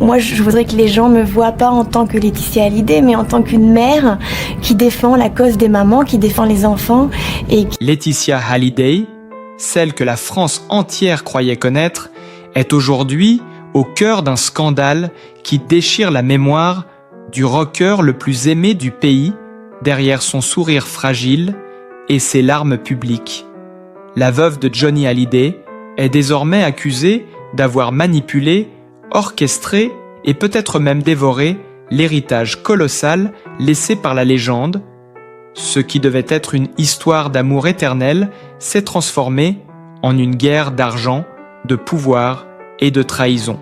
Moi, je voudrais que les gens me voient pas en tant que Laetitia Hallyday, mais en tant qu'une mère qui défend la cause des mamans, qui défend les enfants. Laetitia Hallyday, celle que la France entière croyait connaître, est aujourd'hui au cœur d'un scandale qui déchire la mémoire du rocker le plus aimé du pays, derrière son sourire fragile et ses larmes publiques. La veuve de Johnny Hallyday est désormais accusée d'avoir manipulé, orchestré et peut-être même dévoré l'héritage colossal laissé par la légende. Ce qui devait être une histoire d'amour éternel s'est transformé en une guerre d'argent, de pouvoir et de trahison.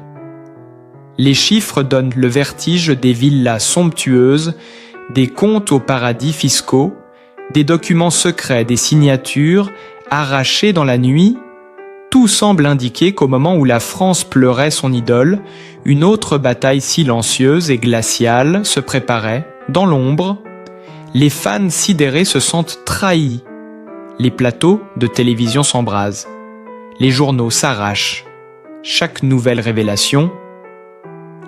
Les chiffres donnent le vertige des villas somptueuses, des comptes aux paradis fiscaux, des documents secrets, des signatures arrachées dans la nuit. Tout semble indiquer qu'au moment où la France pleurait son idole, une autre bataille silencieuse et glaciale se préparait, dans l'ombre. Les fans sidérés se sentent trahis. Les plateaux de télévision s'embrasent. Les journaux s'arrachent. Chaque nouvelle révélation.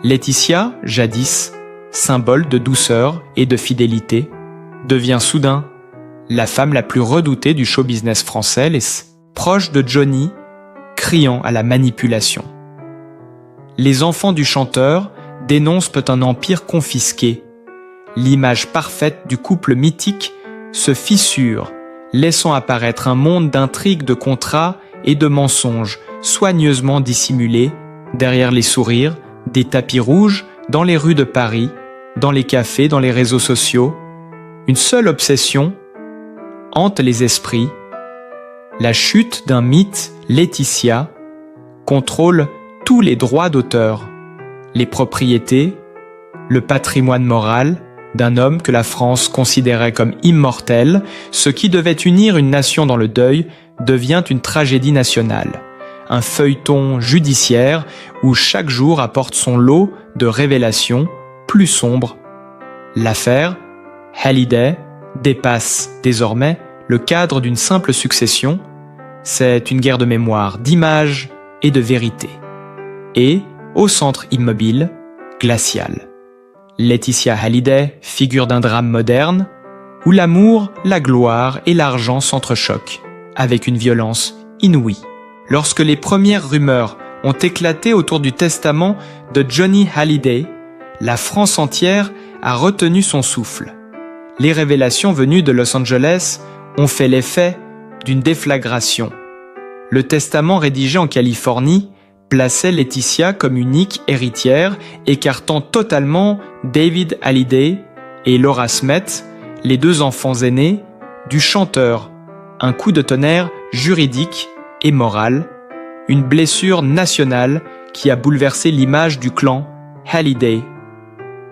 Laetitia, jadis, symbole de douceur et de fidélité, devient soudain la femme la plus redoutée du show business français, proche de Johnny, criant à la manipulation. Les enfants du chanteur dénoncent un empire confisqué. L'image parfaite du couple mythique se fissure, laissant apparaître un monde d'intrigues, de contrats et de mensonges soigneusement dissimulés derrière les sourires, des tapis rouges dans les rues de Paris, dans les cafés, dans les réseaux sociaux. Une seule obsession hante les esprits. La chute d'un mythe, Laetitia, contrôle tous les droits d'auteur, les propriétés, le patrimoine moral d'un homme que la France considérait comme immortel. Ce qui devait unir une nation dans le deuil devient une tragédie nationale, un feuilleton judiciaire où chaque jour apporte son lot de révélations plus sombres. L'affaire Hallyday dépasse désormais le cadre d'une simple succession. C'est une guerre de mémoire, d'images et de vérité. Et, au centre immobile, glacial. Laetitia Hallyday, figure d'un drame moderne, où l'amour, la gloire et l'argent s'entrechoquent, avec une violence inouïe. Lorsque les premières rumeurs ont éclaté autour du testament de Johnny Hallyday, la France entière a retenu son souffle. Les révélations venues de Los Angeles ont fait l'effet d'une déflagration. Le testament rédigé en Californie plaçait Laetitia comme unique héritière, écartant totalement David Hallyday et Laura Smith, les deux enfants aînés du chanteur. Un coup de tonnerre juridique et moral, une blessure nationale qui a bouleversé l'image du clan Hallyday.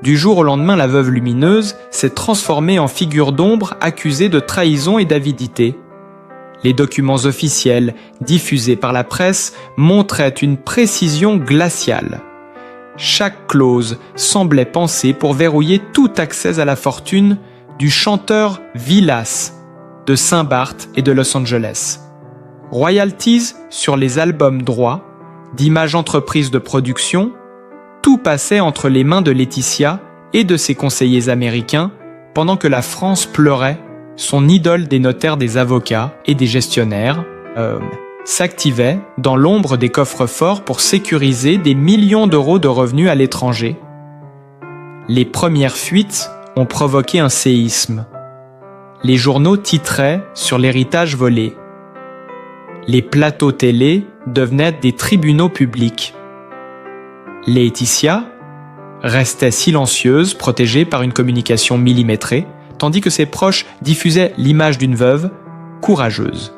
Du jour au lendemain, la veuve lumineuse s'est transformée en figure d'ombre accusée de trahison et d'avidité. Les documents officiels diffusés par la presse montraient une précision glaciale. Chaque clause semblait pensée pour verrouiller tout accès à la fortune du chanteur Vilas de Saint-Barth et de Los Angeles. Royalties sur les albums droits, d'Image Entreprises de production, tout passait entre les mains de Laetitia et de ses conseillers américains pendant que la France pleurait. Son idole des notaires, des avocats et des gestionnaires s'activait dans l'ombre des coffres-forts pour sécuriser des millions d'euros de revenus à l'étranger. Les premières fuites ont provoqué un séisme. Les journaux titraient sur l'héritage volé. Les plateaux télé devenaient des tribunaux publics. Laetitia restait silencieuse, protégée par une communication millimétrée, tandis que ses proches diffusaient l'image d'une veuve courageuse.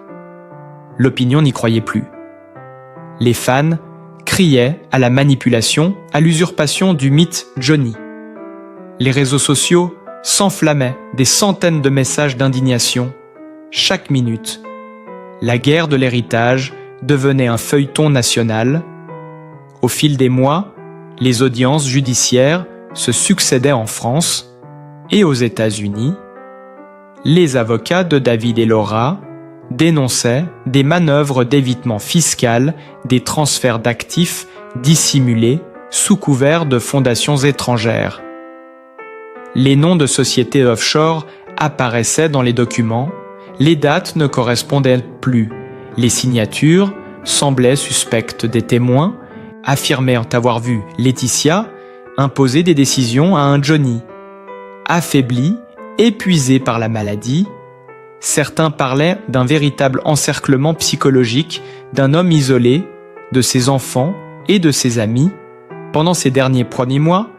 L'opinion n'y croyait plus. Les fans criaient à la manipulation, à l'usurpation du mythe Johnny. Les réseaux sociaux s'enflammaient, des centaines de messages d'indignation. Chaque minute, la guerre de l'héritage devenait un feuilleton national. Au fil des mois, les audiences judiciaires se succédaient en France et aux États-Unis. Les avocats de David et Laura dénonçaient des manœuvres d'évitement fiscal, des transferts d'actifs dissimulés sous couvert de fondations étrangères. Les noms de sociétés offshore apparaissaient dans les documents, les dates ne correspondaient plus, les signatures semblaient suspectes des témoins, affirmèrent avoir vu Laetitia imposer des décisions à un Johnny. Affaibli, épuisé par la maladie, certains parlaient d'un véritable encerclement psychologique d'un homme isolé, de ses enfants et de ses amis. Pendant ces derniers premiers mois,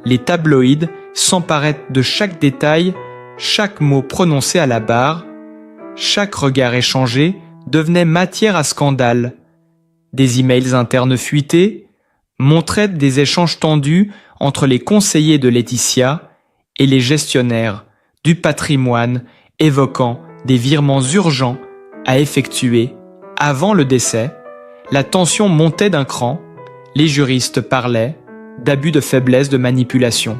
les tabloïds s'emparaient de chaque détail, chaque mot prononcé à la barre, chaque regard échangé devenait matière à scandale. Des emails internes fuités montraient des échanges tendus entre les conseillers de Laetitia et les gestionnaires du patrimoine évoquant des virements urgents à effectuer avant le décès. La tension montait d'un cran, les juristes parlaient d'abus de faiblesse, de manipulation,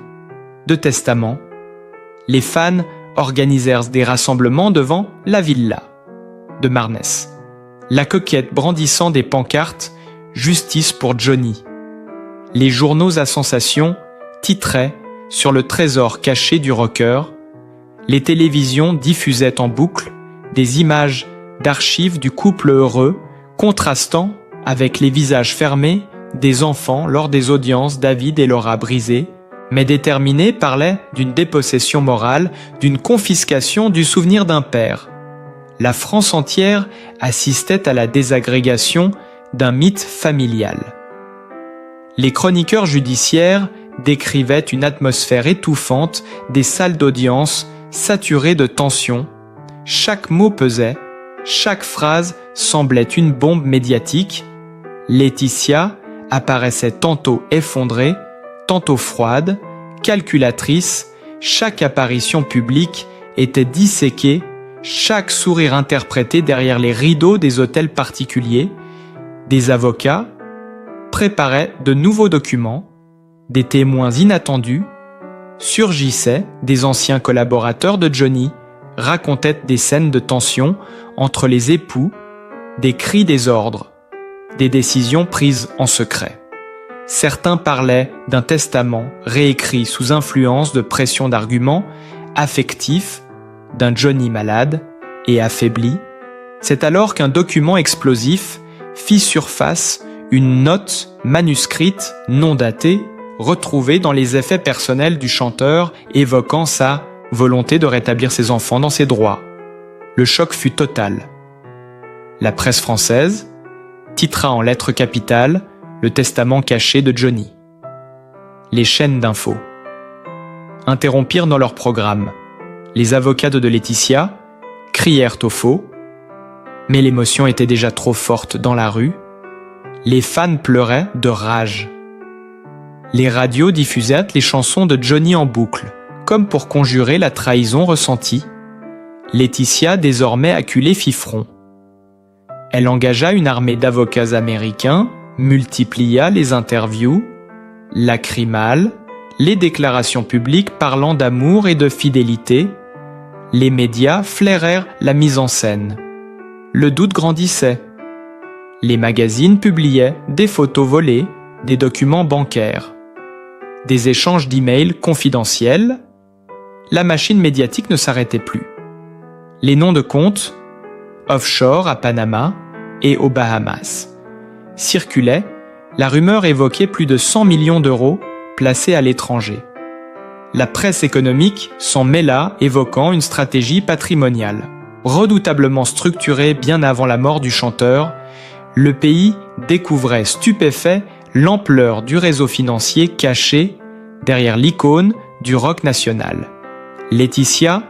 de testament. Les fans organisèrent des rassemblements devant la villa de Marnès, la coquette brandissant des pancartes « Justice pour Johnny ». Les journaux à sensation titraient sur le trésor caché du rocker. Les télévisions diffusaient en boucle des images d'archives du couple heureux, contrastant avec les visages fermés des enfants lors des audiences David et Laura brisées, mais déterminés parlaient d'une dépossession morale, d'une confiscation du souvenir d'un père. La France entière assistait à la désagrégation d'un mythe familial. Les chroniqueurs judiciaires décrivaient une atmosphère étouffante, des salles d'audience saturées de tension. Chaque mot pesait, chaque phrase semblait une bombe médiatique. Laetitia apparaissait tantôt effondrée, tantôt froide, calculatrice. Chaque apparition publique était disséquée, chaque sourire interprété derrière les rideaux des hôtels particuliers. Des avocats préparaient de nouveaux documents, des témoins inattendus surgissaient, des anciens collaborateurs de Johnny racontaient des scènes de tension entre les époux, des cris des ordres, des décisions prises en secret. Certains parlaient d'un testament réécrit sous influence de pression d'arguments affectifs, d'un Johnny malade et affaibli. C'est alors qu'un document explosif fit surface, une note manuscrite non datée, retrouvée dans les effets personnels du chanteur évoquant sa volonté de rétablir ses enfants dans ses droits. Le choc fut total. La presse française titra en lettres capitales le testament caché de Johnny. Les chaînes d'infos interrompirent dans leur programme. Les avocats de Laetitia crièrent au faux, mais l'émotion était déjà trop forte dans la rue. Les fans pleuraient de rage. Les radios diffusaient les chansons de Johnny en boucle, comme pour conjurer la trahison ressentie. Laetitia, désormais acculée, fit front. Elle engagea une armée d'avocats américains, multiplia les interviews, lacrymales, les déclarations publiques parlant d'amour et de fidélité. Les médias flairèrent la mise en scène. Le doute grandissait. Les magazines publiaient des photos volées, des documents bancaires, des échanges d'emails confidentiels. La machine médiatique ne s'arrêtait plus. Les noms de comptes, offshore à Panama et aux Bahamas, circulaient. La rumeur évoquait plus de 100 millions d'euros placés à l'étranger. La presse économique s'en mêla, évoquant une stratégie patrimoniale. Redoutablement structurée bien avant la mort du chanteur, le pays découvrait stupéfait l'ampleur du réseau financier caché derrière l'icône du rock national. Laetitia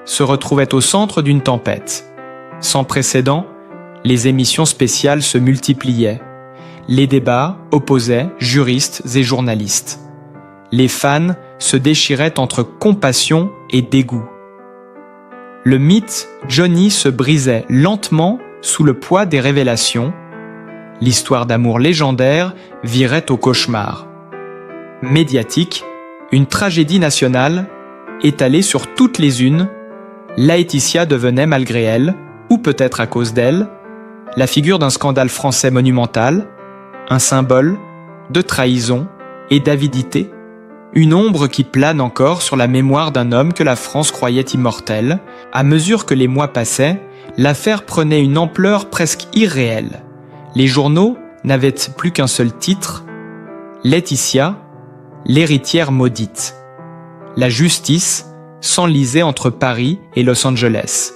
se retrouvait au centre d'une tempête. Sans précédent, les émissions spéciales se multipliaient. Les débats opposaient juristes et journalistes. Les fans se déchiraient entre compassion et dégoût. Le mythe Johnny se brisait lentement sous le poids des révélations. L'histoire d'amour légendaire virait au cauchemar. Médiatique, une tragédie nationale, étalée sur toutes les unes, Laetitia devenait malgré elle, ou peut-être à cause d'elle, la figure d'un scandale français monumental, un symbole de trahison et d'avidité, une ombre qui plane encore sur la mémoire d'un homme que la France croyait immortel. À mesure que les mois passaient, l'affaire prenait une ampleur presque irréelle. Les journaux n'avaient plus qu'un seul titre, Laetitia, l'héritière maudite. La justice s'enlisait entre Paris et Los Angeles.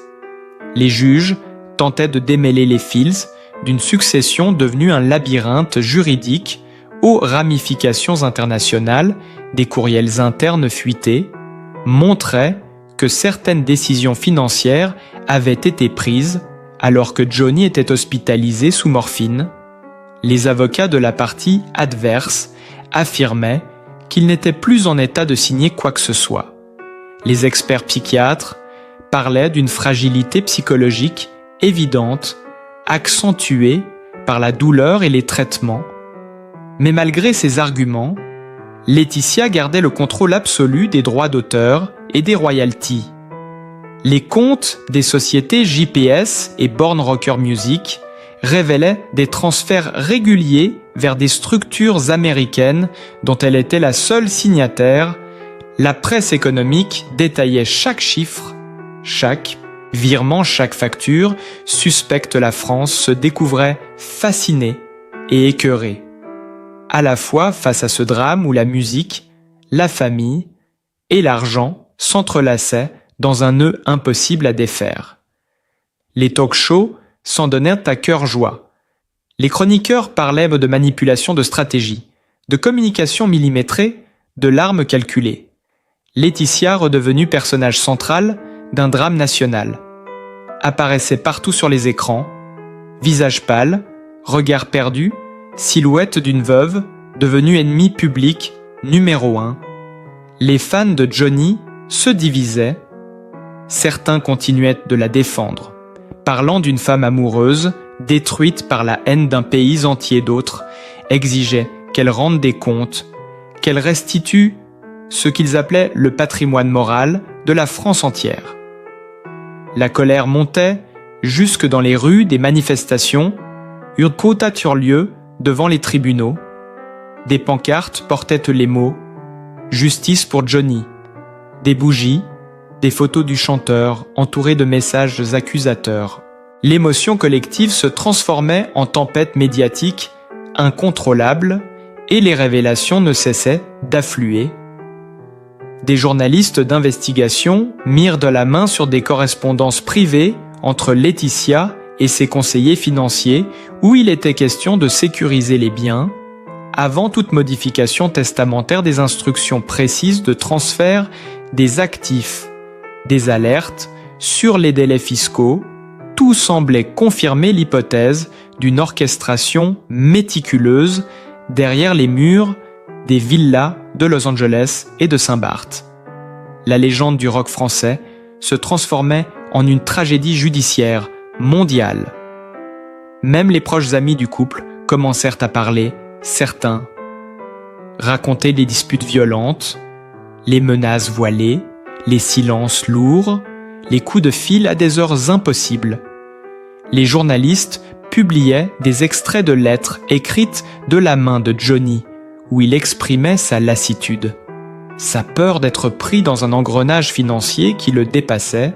Les juges tentaient de démêler les fils d'une succession devenue un labyrinthe juridique aux ramifications internationales. Des courriels internes fuités montraient que certaines décisions financières avaient été prises alors que Johnny était hospitalisé sous morphine. Les avocats de la partie adverse affirmaient qu'il n'était plus en état de signer quoi que ce soit. Les experts psychiatres parlaient d'une fragilité psychologique évidente, accentuée par la douleur et les traitements. Mais malgré ces arguments, Laetitia gardait le contrôle absolu des droits d'auteur et des royalties. Les comptes des sociétés JPS et Born Rocker Music révélaient des transferts réguliers vers des structures américaines dont elle était la seule signataire. La presse économique détaillait chaque chiffre, chaque virement, chaque facture. Suspecte la France se découvrait fascinée et écœurée, à la fois face à ce drame où la musique, la famille et l'argent s'entrelaçaient dans un nœud impossible à défaire. Les talk-shows s'en donnèrent à cœur joie. Les chroniqueurs parlaient de manipulation de stratégie, de communication millimétrée, de larmes calculées. Laetitia, redevenue personnage central d'un drame national, apparaissait partout sur les écrans, visage pâle, regard perdu, silhouette d'une veuve, devenue ennemi public numéro 1. Les fans de Johnny se divisaient. Certains continuaient de la défendre, parlant d'une femme amoureuse, détruite par la haine d'un pays entier. D'autres exigeaient qu'elle rende des comptes, qu'elle restitue ce qu'ils appelaient le patrimoine moral de la France entière. La colère montait jusque dans les rues. Des manifestations eurent lieu devant les tribunaux. Des pancartes portaient les mots « Justice pour Johnny », des bougies, des photos du chanteur entourées de messages accusateurs. L'émotion collective se transformait en tempête médiatique incontrôlable et les révélations ne cessaient d'affluer. Des journalistes d'investigation mirent de la main sur des correspondances privées entre Laetitia et ses conseillers financiers où il était question de sécuriser les biens avant toute modification testamentaire, des instructions précises de transfert des actifs, des alertes sur les délais fiscaux. Tout semblait confirmer l'hypothèse d'une orchestration méticuleuse derrière les murs des villas de Los Angeles et de Saint-Barth. La légende du rock français se transformait en une tragédie judiciaire mondiale. Même les proches amis du couple commencèrent à parler. Certains racontaient les disputes violentes, les menaces voilées, les silences lourds, les coups de fil à des heures impossibles. Les journalistes publiaient des extraits de lettres écrites de la main de Johnny, où il exprimait sa lassitude, sa peur d'être pris dans un engrenage financier qui le dépassait.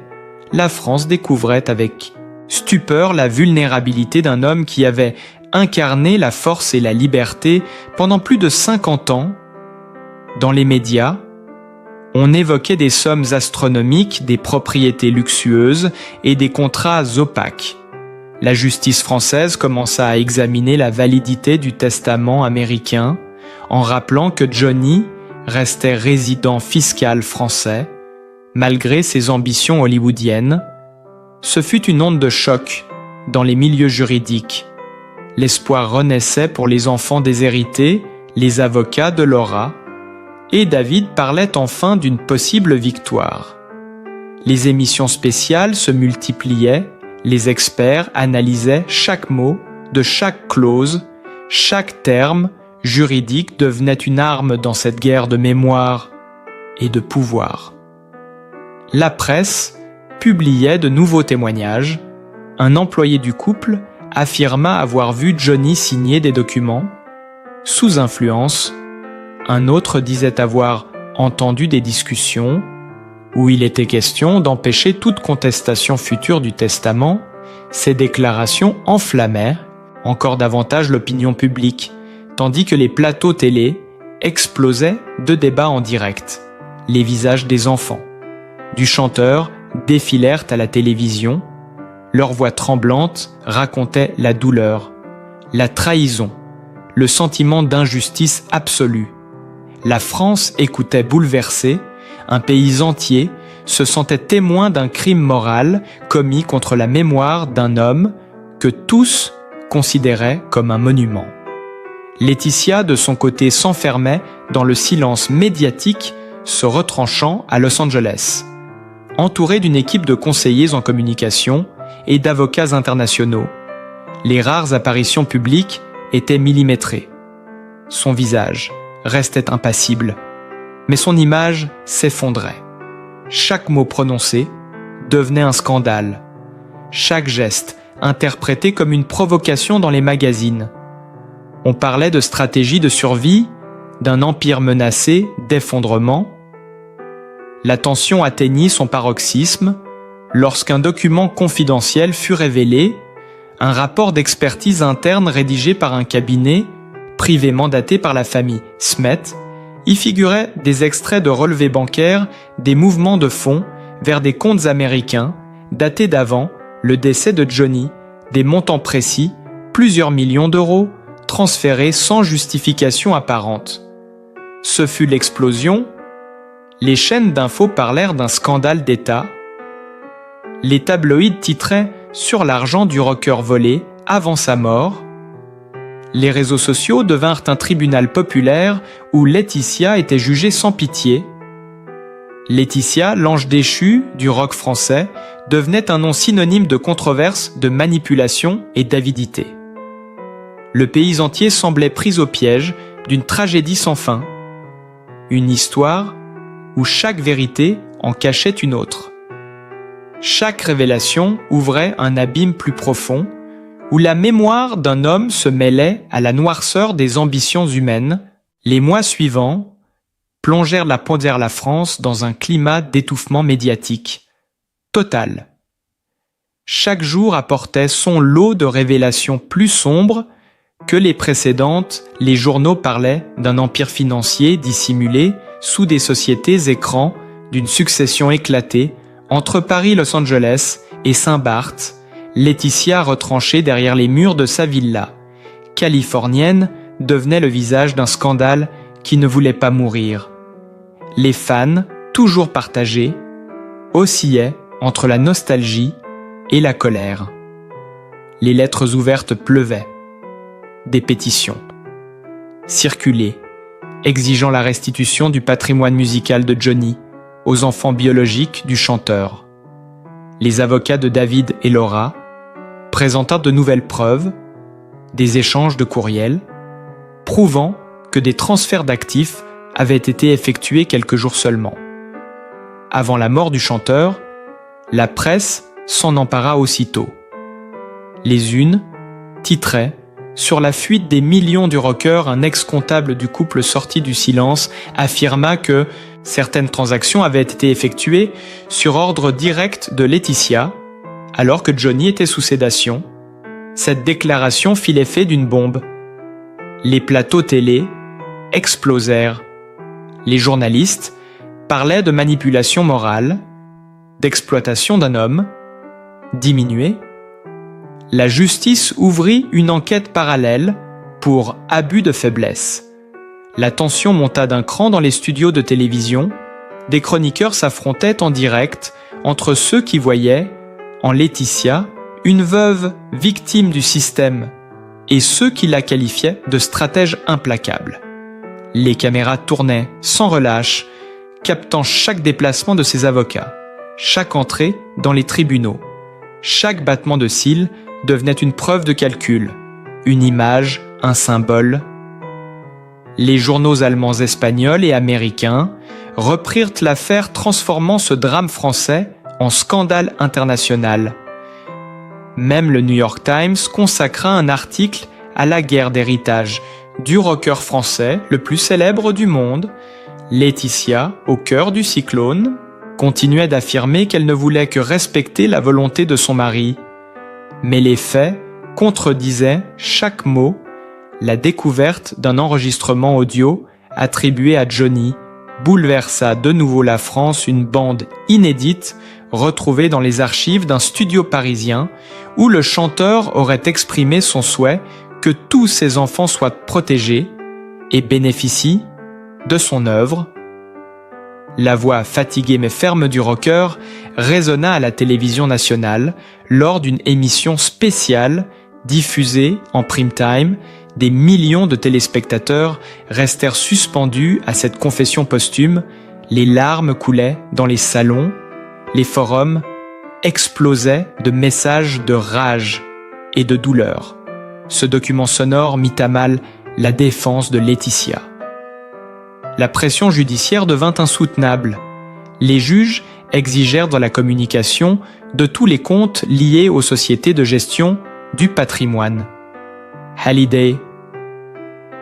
La France découvrait avec stupeur la vulnérabilité d'un homme qui avait incarné la force et la liberté pendant plus de 50 ans. Dans les médias, on évoquait des sommes astronomiques, des propriétés luxueuses et des contrats opaques. La justice française commença à examiner la validité du testament américain en rappelant que Johnny restait résident fiscal français malgré ses ambitions hollywoodiennes. Ce fut une onde de choc dans les milieux juridiques. L'espoir renaissait pour les enfants déshérités, les avocats de Laura, et David parlait enfin d'une possible victoire. Les émissions spéciales se multipliaient, les experts analysaient chaque mot de chaque clause, chaque terme juridique devenait une arme dans cette guerre de mémoire et de pouvoir. La presse publiait de nouveaux témoignages. Un employé du couple affirma avoir vu Johnny signer des documents sous influence Un autre disait avoir entendu des discussions où il était question d'empêcher toute contestation future du testament. Ces déclarations enflammèrent encore davantage l'opinion publique, tandis que les plateaux télé explosaient de débats en direct. Les visages des enfants, du chanteur défilèrent à la télévision. Leurs voix tremblantes racontaient la douleur, la trahison, le sentiment d'injustice absolue. La France écoutait bouleversée, un pays entier se sentait témoin d'un crime moral commis contre la mémoire d'un homme que tous considéraient comme un monument. Laetitia, de son côté, s'enfermait dans le silence médiatique, se retranchant à Los Angeles. Entourée d'une équipe de conseillers en communication et d'avocats internationaux, les rares apparitions publiques étaient millimétrées. Son visage restait impassible, mais son image s'effondrait. Chaque mot prononcé devenait un scandale. Chaque geste interprété comme une provocation dans les magazines. On parlait de stratégie de survie, d'un empire menacé d'effondrement. La tension atteignit son paroxysme lorsqu'un document confidentiel fut révélé, un rapport d'expertise interne rédigé par un cabinet privé mandaté par la famille Smet. Y figuraient des extraits de relevés bancaires, des mouvements de fonds vers des comptes américains datés d'avant le décès de Johnny, des montants précis, plusieurs millions d'euros, transférés sans justification apparente. Ce fut l'explosion. Les chaînes d'infos parlèrent d'un scandale d'État. Les tabloïds titraient sur l'argent du rocker volé avant sa mort. Les réseaux sociaux devinrent un tribunal populaire où Laetitia était jugée sans pitié. Laetitia, l'ange déchu du rock français, devenait un nom synonyme de controverse, de manipulation et d'avidité. Le pays entier semblait pris au piège d'une tragédie sans fin, une histoire où chaque vérité en cachait une autre. Chaque révélation ouvrait un abîme plus profond, où la mémoire d'un homme se mêlait à la noirceur des ambitions humaines. Les mois suivants plongèrent la France dans un climat d'étouffement médiatique total. Chaque jour apportait son lot de révélations plus sombres que les précédentes. Les journaux parlaient d'un empire financier dissimulé sous des sociétés écrans, d'une succession éclatée entre Paris, Los Angeles et Saint-Barth. Laetitia, retranchée derrière les murs de sa villa californienne, devenait le visage d'un scandale qui ne voulait pas mourir. Les fans, toujours partagés, oscillaient entre la nostalgie et la colère. Les lettres ouvertes pleuvaient. Des pétitions circulaient, exigeant la restitution du patrimoine musical de Johnny aux enfants biologiques du chanteur. Les avocats de David et Laura présentèrent de nouvelles preuves, des échanges de courriels, prouvant que des transferts d'actifs avaient été effectués quelques jours seulement. Avant la mort du chanteur, la presse s'en empara aussitôt. Les unes titraient sur la fuite des millions du rocker. Un ex-comptable du couple sorti du silence affirma que certaines transactions avaient été effectuées sur ordre direct de Laetitia, alors que Johnny était sous sédation. Cette déclaration fit l'effet d'une bombe. Les plateaux télé explosèrent. Les journalistes parlaient de manipulation morale, d'exploitation d'un homme diminué. La justice ouvrit une enquête parallèle pour abus de faiblesse. La tension monta d'un cran dans les studios de télévision. Des chroniqueurs s'affrontaient en direct entre ceux qui voyaient en Laetitia une veuve victime du système et ceux qui la qualifiaient de stratège implacable. Les caméras tournaient sans relâche, captant chaque déplacement de ses avocats, chaque entrée dans les tribunaux. Chaque battement de cils devenait une preuve de calcul, une image, un symbole. Les journaux allemands, espagnols et américains reprirent l'affaire, transformant ce drame français en scandale international. Même le New York Times consacra un article à la guerre d'héritage, du rocker français le plus célèbre du monde, Laetitia, au cœur du cyclone, continuait d'affirmer qu'elle ne voulait que respecter la volonté de son mari. Mais les faits contredisaient chaque mot. La découverte d'un enregistrement audio attribué à Johnny bouleversa de nouveau la France, une bande inédite retrouvée dans les archives d'un studio parisien où le chanteur aurait exprimé son souhait que tous ses enfants soient protégés et bénéficient de son œuvre. La voix fatiguée mais ferme du rocker résonna à la télévision nationale lors d'une émission spéciale diffusée en prime time. Des millions de téléspectateurs restèrent suspendus à cette confession posthume. Les larmes coulaient dans les salons. Les forums explosaient de messages de rage et de douleur. Ce document sonore mit à mal la défense de Laetitia. La pression judiciaire devint insoutenable. Les juges exigèrent dans la communication de tous les comptes liés aux sociétés de gestion du patrimoine. Hallyday.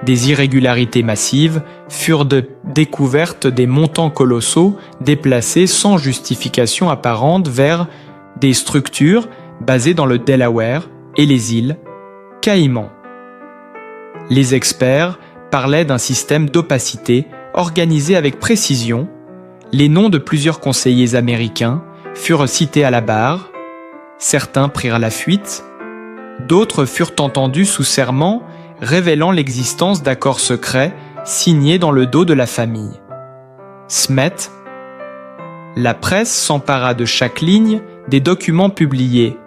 Des irrégularités massives furent découvertes, des montants colossaux déplacés sans justification apparente vers des structures basées dans le Delaware et les îles Caïmans. Les experts parlaient d'un système d'opacité organisé avec précision. Les noms de plusieurs conseillers américains furent cités à la barre. Certains prirent la fuite. D'autres furent entendus sous serment, révélant l'existence d'accords secrets signés dans le dos de la famille. Smet. La presse s'empara de chaque ligne des documents publiés.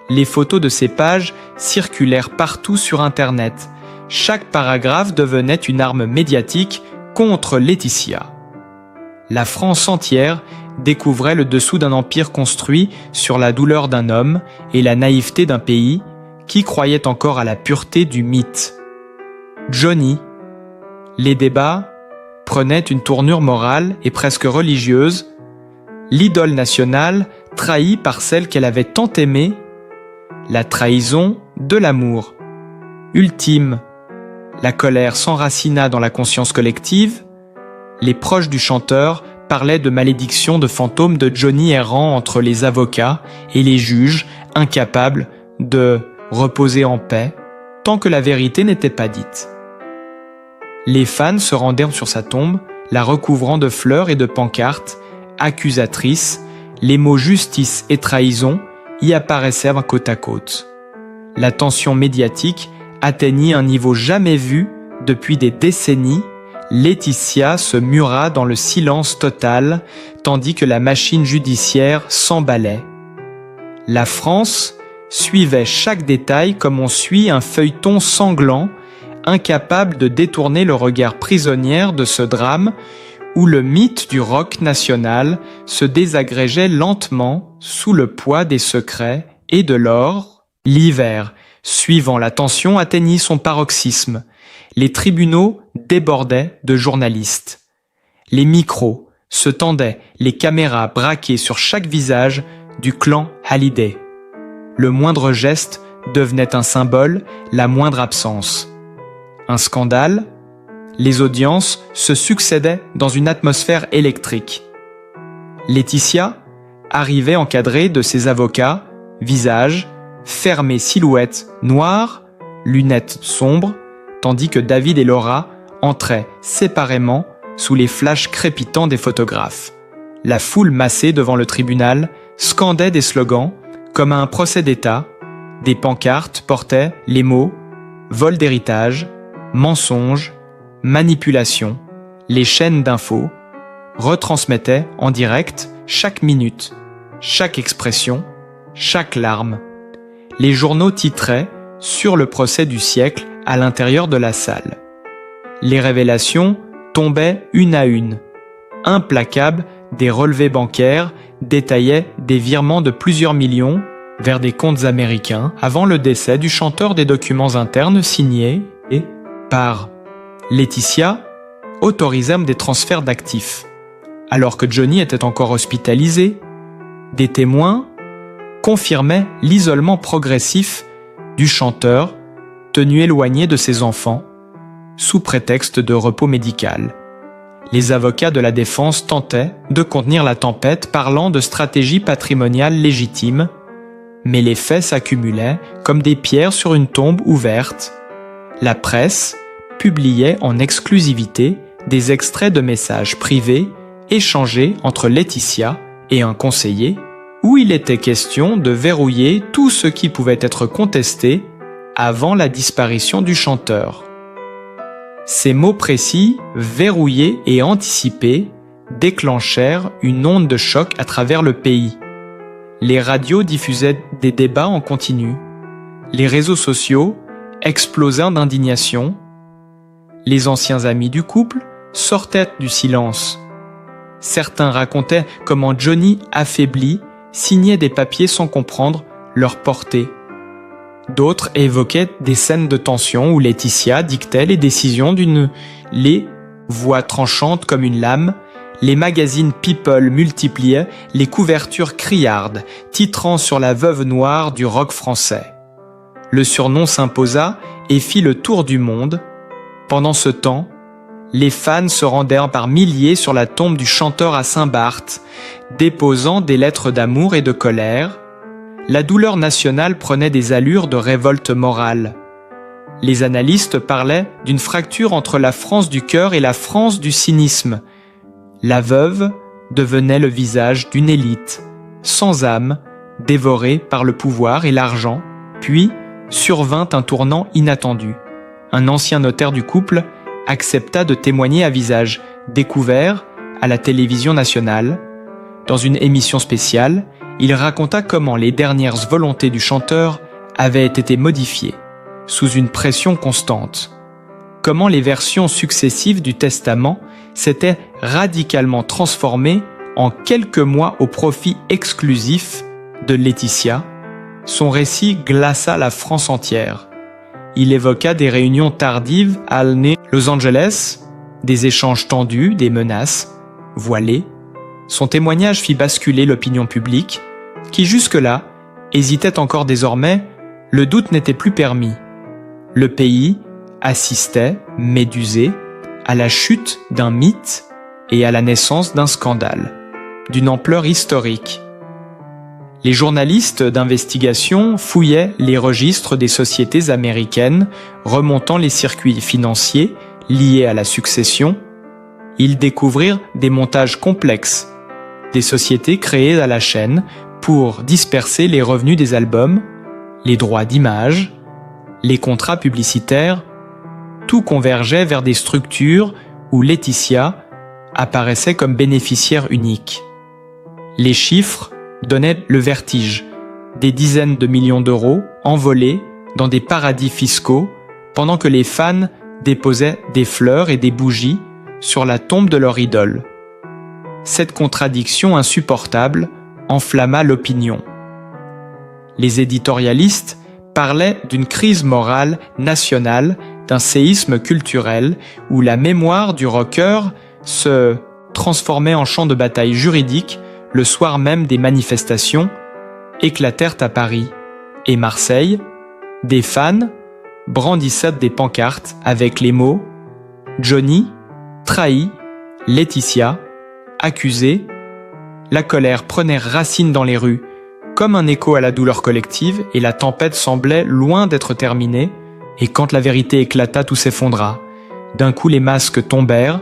Les photos de ces pages circulèrent partout sur Internet. Chaque paragraphe devenait une arme médiatique contre Laetitia. La France entière découvrait le dessous d'un empire construit sur la douleur d'un homme et la naïveté d'un pays qui croyait encore à la pureté du mythe. Johnny. Les débats prenaient une tournure morale et presque religieuse. L'idole nationale trahie par celle qu'elle avait tant aimée. La trahison de l'amour. Ultime. La colère s'enracina dans la conscience collective. Les proches du chanteur parlaient de malédiction de fantômes de Johnny errant entre les avocats et les juges, incapables de reposer en paix tant que la vérité n'était pas dite. Les fans se rendèrent sur sa tombe, la recouvrant de fleurs et de pancartes accusatrices. Les mots justice et trahison y apparaissaient côte à côte. La tension médiatique atteignit un niveau jamais vu depuis des décennies. Laetitia se mura dans le silence total, tandis que la machine judiciaire s'emballait. La France suivait chaque détail comme on suit un feuilleton sanglant, incapable de détourner le regard prisonnière de ce drame où le mythe du rock national se désagrégeait lentement sous le poids des secrets et de l'or. L'hiver, suivant la tension, atteignit son paroxysme. Les tribunaux débordaient de journalistes. Les micros se tendaient, les caméras braquées sur chaque visage du clan Hallyday. Le moindre geste devenait un symbole, la moindre absence. Un scandale, les audiences se succédaient dans une atmosphère électrique. Laetitia arrivait encadrée de ses avocats, visage fermé, silhouette noire, lunettes sombres, tandis que David et Laura entraient séparément sous les flashs crépitants des photographes. La foule massée devant le tribunal scandait des slogans comme à un procès d'État. Des pancartes portaient les mots « vol d'héritage »,« mensonge »,« manipulation ». Les chaînes d'infos retransmettaient en direct chaque minute, chaque expression, chaque larme. Les journaux titraient sur le procès du siècle à l'intérieur de la salle. Les révélations tombaient une à une. Implacables, des relevés bancaires détaillaient des virements de plusieurs millions vers des comptes américains avant le décès du chanteur. Des documents internes signés et par Laetitia autorisèrent des transferts d'actifs. Alors que Johnny était encore hospitalisé, des témoins confirmaient l'isolement progressif du chanteur, tenu éloigné de ses enfants, sous prétexte de repos médical. Les avocats de la défense tentaient de contenir la tempête, parlant de stratégie patrimoniale légitime, mais les faits s'accumulaient comme des pierres sur une tombe ouverte. La presse publiait en exclusivité des extraits de messages privés échangés entre Laetitia et un conseiller, où il était question de verrouiller tout ce qui pouvait être contesté avant la disparition du chanteur. Ces mots précis, verrouillés et anticipés, déclenchèrent une onde de choc à travers le pays. Les radios diffusaient des débats en continu. Les réseaux sociaux explosèrent d'indignation. Les anciens amis du couple sortaient du silence. Certains racontaient comment Johnny, affaibli, signait des papiers sans comprendre leur portée. D'autres évoquaient des scènes de tension où Laetitia dictait les décisions les voix tranchantes comme une lame. Les magazines People multipliaient les couvertures criardes, titrant sur la veuve noire du rock français. Le surnom s'imposa et fit le tour du monde. Pendant ce temps, les fans se rendèrent par milliers sur la tombe du chanteur à Saint-Barth, déposant des lettres d'amour et de colère. La douleur nationale prenait des allures de révolte morale. Les analystes parlaient d'une fracture entre la France du cœur et la France du cynisme. La veuve devenait le visage d'une élite, sans âme, dévorée par le pouvoir et l'argent, puis survint un tournant inattendu. Un ancien notaire du couple accepta de témoigner à visage découvert à la télévision nationale. Dans une émission spéciale, il raconta comment les dernières volontés du chanteur avaient été modifiées, sous une pression constante. Comment les versions successives du testament s'étaient radicalement transformées en quelques mois au profit exclusif de Laetitia. Son récit glaça la France entière. Il évoqua des réunions tardives à Los Angeles, des échanges tendus, des menaces voilées. Son témoignage fit basculer l'opinion publique, qui jusque-là hésitait encore désormais. Le doute n'était plus permis. Le pays assistait, médusé, à la chute d'un mythe et à la naissance d'un scandale, d'une ampleur historique. Les journalistes d'investigation fouillaient les registres des sociétés américaines remontant les circuits financiers liés à la succession. Ils découvrirent des montages complexes, des sociétés créées à la chaîne pour disperser les revenus des albums, les droits d'image, les contrats publicitaires. Tout convergeait vers des structures où Laetitia apparaissait comme bénéficiaire unique. Les chiffres donnaient le vertige, des dizaines de millions d'euros envolés dans des paradis fiscaux pendant que les fans déposaient des fleurs et des bougies sur la tombe de leur idole. Cette contradiction insupportable enflamma l'opinion. Les éditorialistes parlaient d'une crise morale nationale, d'un séisme culturel où la mémoire du rocker se transformait en champ de bataille juridique le soir même des manifestations éclatèrent à Paris et Marseille. Des fans brandissaient des pancartes avec les mots « Johnny, trahi, Laetitia, accusé ». La colère prenait racine dans les rues, comme un écho à la douleur collective, et la tempête semblait loin d'être terminée. Et quand la vérité éclata, tout s'effondra. D'un coup, les masques tombèrent,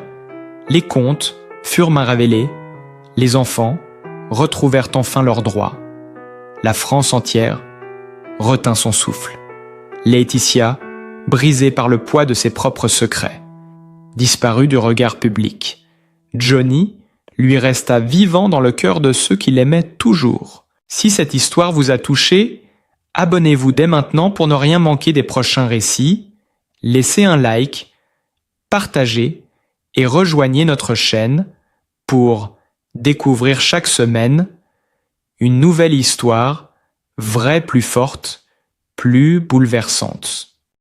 les contes furent révélés, les enfants retrouvèrent enfin leurs droits. La France entière retint son souffle. Laetitia, brisée par le poids de ses propres secrets, disparut du regard public. Johnny lui resta vivant dans le cœur de ceux qui l'aimaient toujours. Si cette histoire vous a touché, abonnez-vous dès maintenant pour ne rien manquer des prochains récits. Laissez un like, partagez et rejoignez notre chaîne pour découvrir chaque semaine une nouvelle histoire, vraie, plus forte, plus bouleversante.